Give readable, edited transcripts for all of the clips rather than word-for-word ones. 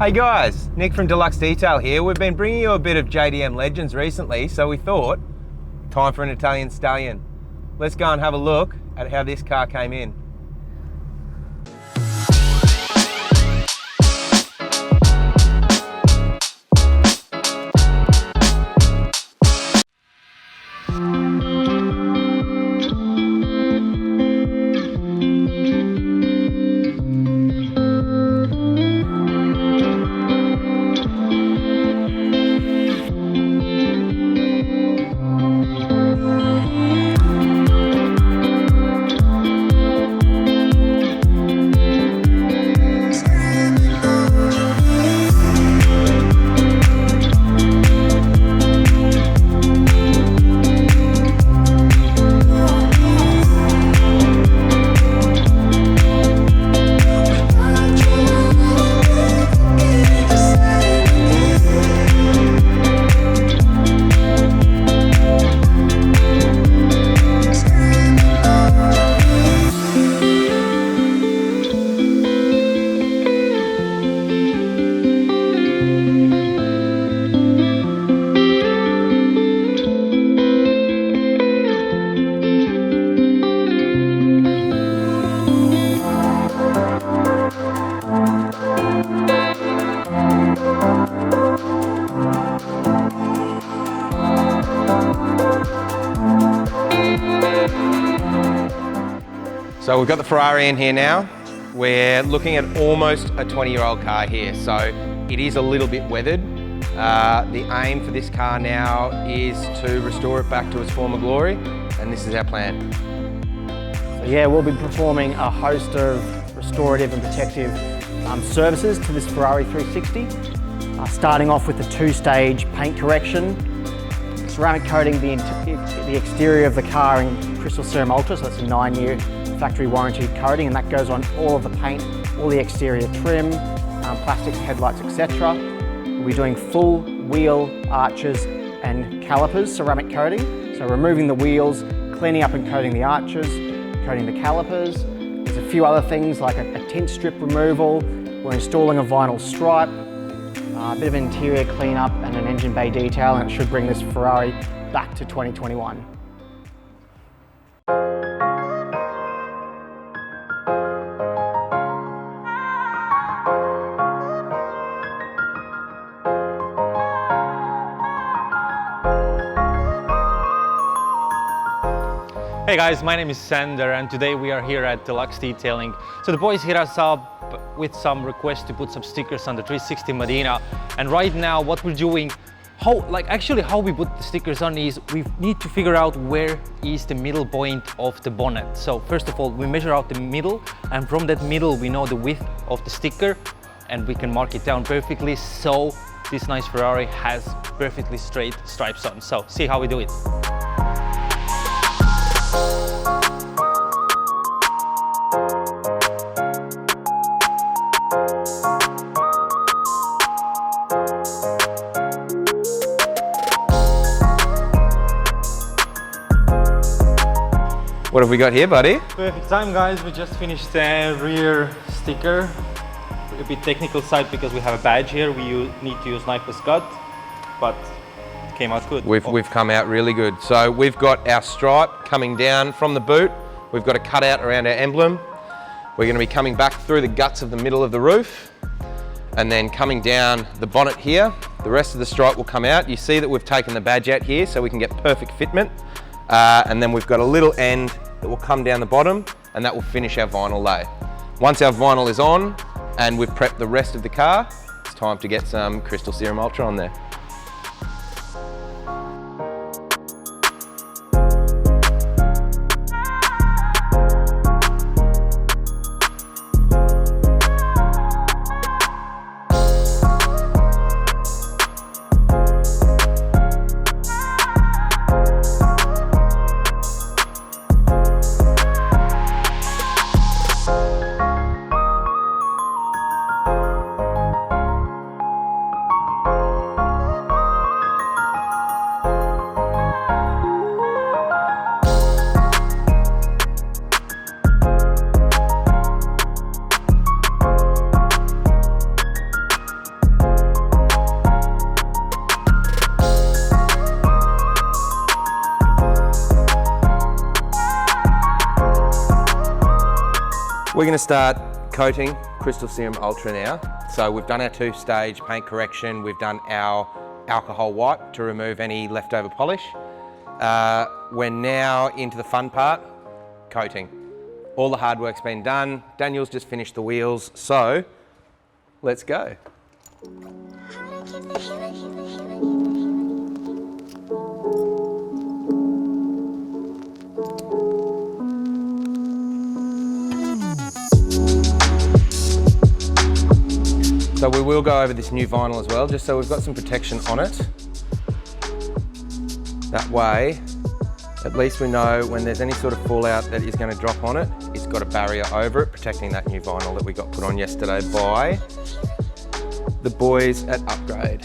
Hey guys, Nick from Deluxe Detail here. We've been bringing you a bit of JDM legends recently, so we thought, time for an Italian stallion. Let's go and have a look at how this car came in. So we've got the Ferrari in here now. We're looking at almost a 20-year-old car here, so it is a little bit weathered. The aim for this car now is to restore it back to its former glory, and this is our plan. So yeah, we'll be performing a host of restorative and protective services to this Ferrari 360. Starting off with the two-stage paint correction, ceramic coating the exterior of the car in Crystal Serum Ultra, so that's a 9-year factory warranty coating, and that goes on all of the paint, all the exterior trim, plastics, headlights, etc. We'll be doing full wheel arches and calipers ceramic coating, so removing the wheels, cleaning up and coating the arches, coating the calipers. There's a few other things like a tint strip removal. We're installing a vinyl stripe, a bit of interior cleanup and an engine bay detail, and it should bring this Ferrari back to 2021. Hey guys, my name is Sander and today we are here at Deluxe Detailing. So the boys hit us up with some requests to put some stickers on the 360 Modena, and right now what we're doing, how we put the stickers on is we need to figure out where is the middle point of the bonnet. So first of all we measure out the middle, and from that middle we know the width of the sticker and we can mark it down perfectly, so this nice Ferrari has perfectly straight stripes on. So see how we do it. What have we got here, buddy? Perfect time, guys. We just finished the rear sticker. A bit technical side because we have a badge here. We need to use knife plus cut, but it came out good. We've come out really good. So we've got our stripe coming down from the boot. We've got a cutout around our emblem. We're going to be coming back through the guts of the middle of the roof and then coming down the bonnet here. The rest of the stripe will come out. You see that we've taken the badge out here so we can get perfect fitment. And then we've got a little end that will come down the bottom, and that will finish our vinyl lay. Once our vinyl is on and we've prepped the rest of the car, it's time to get some Crystal Serum Ultra on there. We're gonna start coating Crystal Serum Ultra now. So we've done our 2-stage paint correction, we've done our alcohol wipe to remove any leftover polish. We're now into the fun part, coating. All the hard work's been done. Daniel's just finished the wheels, so let's go. So we will go over this new vinyl as well, just so we've got some protection on it. That way, at least we know when there's any sort of fallout that is going to drop on it, it's got a barrier over it, protecting that new vinyl that we got put on yesterday by the boys at Upgrade.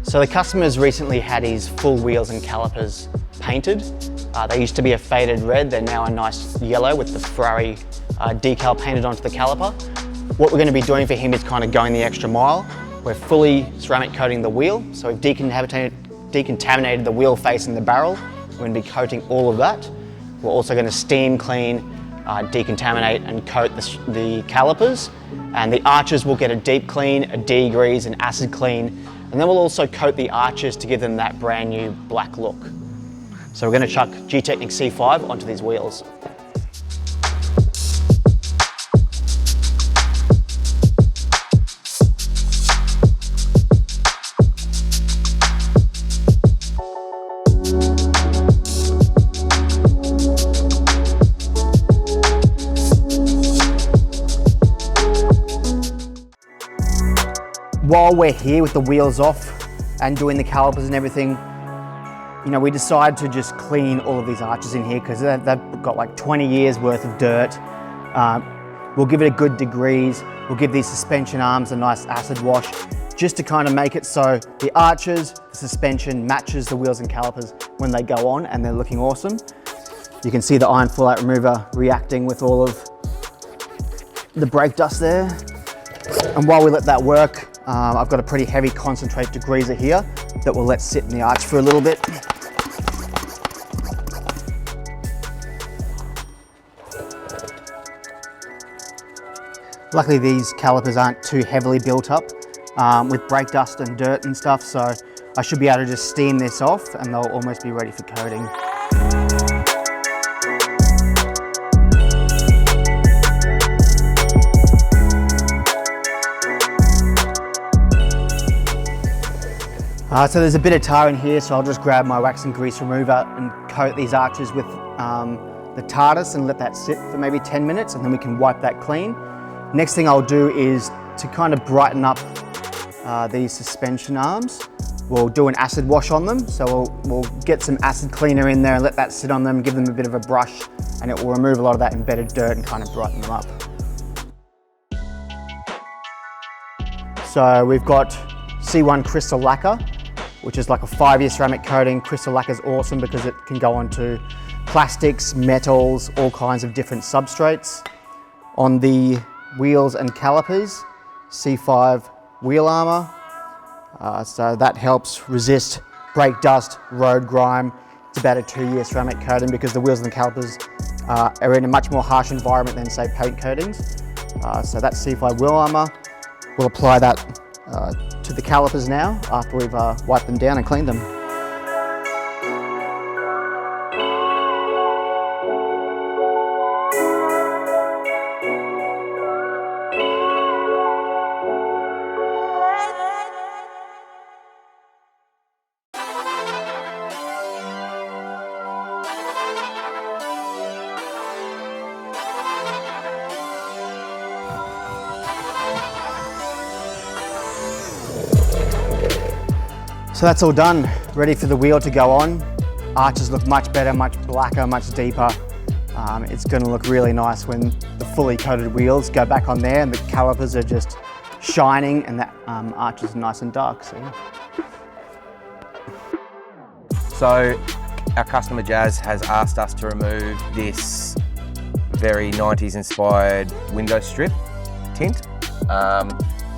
So the customer's recently had his full wheels and calipers painted. They used to be a faded red, they're now a nice yellow with the Ferrari decal painted onto the caliper. What we're going to be doing for him is kind of going the extra mile. We're fully ceramic coating the wheel, so we've decontaminated the wheel face and the barrel. We're going to be coating all of that. We're also going to steam clean, decontaminate and coat the calipers, and the arches will get a deep clean, a degrease, an acid clean, and then we'll also coat the arches to give them that brand new black look. So we're going to chuck G-Technic C5 onto these wheels. While we're here with the wheels off and doing the calipers and everything, you know, we decided to just clean all of these arches in here because they've got like 20 years worth of dirt. We'll give it a good degrease. We'll give these suspension arms a nice acid wash just to kind of make it so the arches, the suspension matches the wheels and calipers when they go on, and they're looking awesome. You can see the iron fallout remover reacting with all of the brake dust there. And while we let that work, I've got a pretty heavy concentrate degreaser here that we'll let sit in the arch for a little bit. Luckily these calipers aren't too heavily built up with brake dust and dirt and stuff, so I should be able to just steam this off and they'll almost be ready for coating. So there's a bit of tar in here, so I'll just grab my wax and grease remover and coat these arches with the TARDIS and let that sit for maybe 10 minutes, and then we can wipe that clean. Next thing I'll do is to kind of brighten up these suspension arms. We'll do an acid wash on them, so we'll get some acid cleaner in there and let that sit on them, give them a bit of a brush, and it will remove a lot of that embedded dirt and kind of brighten them up. So we've got C1 Crystal Lacquer, which is like a 5-year ceramic coating. Crystal Lacquer is awesome because it can go onto plastics, metals, all kinds of different substrates. On the wheels and calipers, C5 wheel armor. So that helps resist brake dust, road grime. It's about a 2-year ceramic coating because the wheels and the calipers are in a much more harsh environment than, say, paint coatings. So that's C5 wheel armor. We'll apply that to the calipers now after we've wiped them down and cleaned them. So that's all done, ready for the wheel to go on. Arches look much better, much blacker, much deeper. It's going to look really nice when the fully coated wheels go back on there and the calipers are just shining and that arch is nice and dark. So our customer Jazz has asked us to remove this very 90s inspired window strip tint.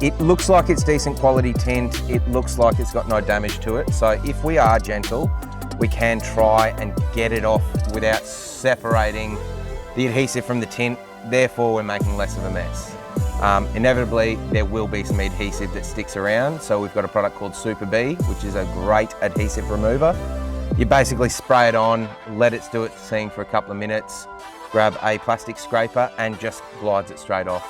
It looks like it's decent quality tint. It looks like it's got no damage to it. So if we are gentle, we can try and get it off without separating the adhesive from the tint. Therefore, we're making less of a mess. Inevitably, there will be some adhesive that sticks around. So we've got a product called Super B, which is a great adhesive remover. You basically spray it on, let it do its thing for a couple of minutes, grab a plastic scraper and just glides it straight off.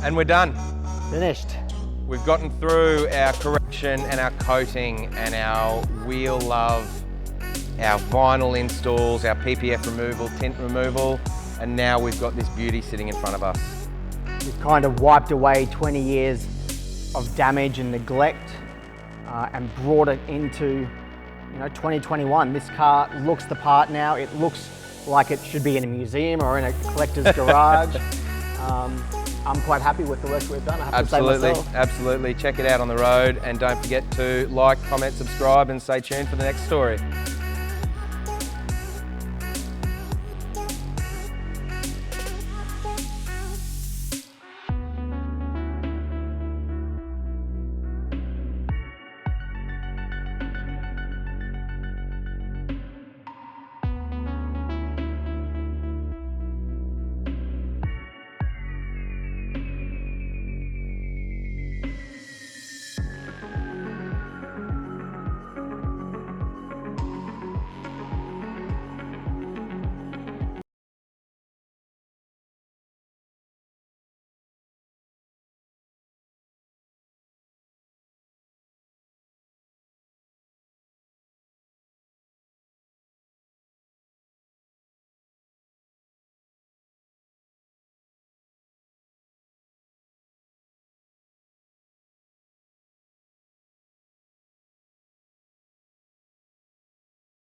And we're done. Finished. We've gotten through our correction and our coating and our wheel love, our vinyl installs, our PPF removal, tint removal, and now we've got this beauty sitting in front of us. We've kind of wiped away 20 years of damage and neglect and brought it into 2021. This car looks the part now. It looks like it should be in a museum or in a collector's garage. I'm quite happy with the work we've done, I have to say myself. Absolutely. Check it out on the road and don't forget to like, comment, subscribe and stay tuned for the next story.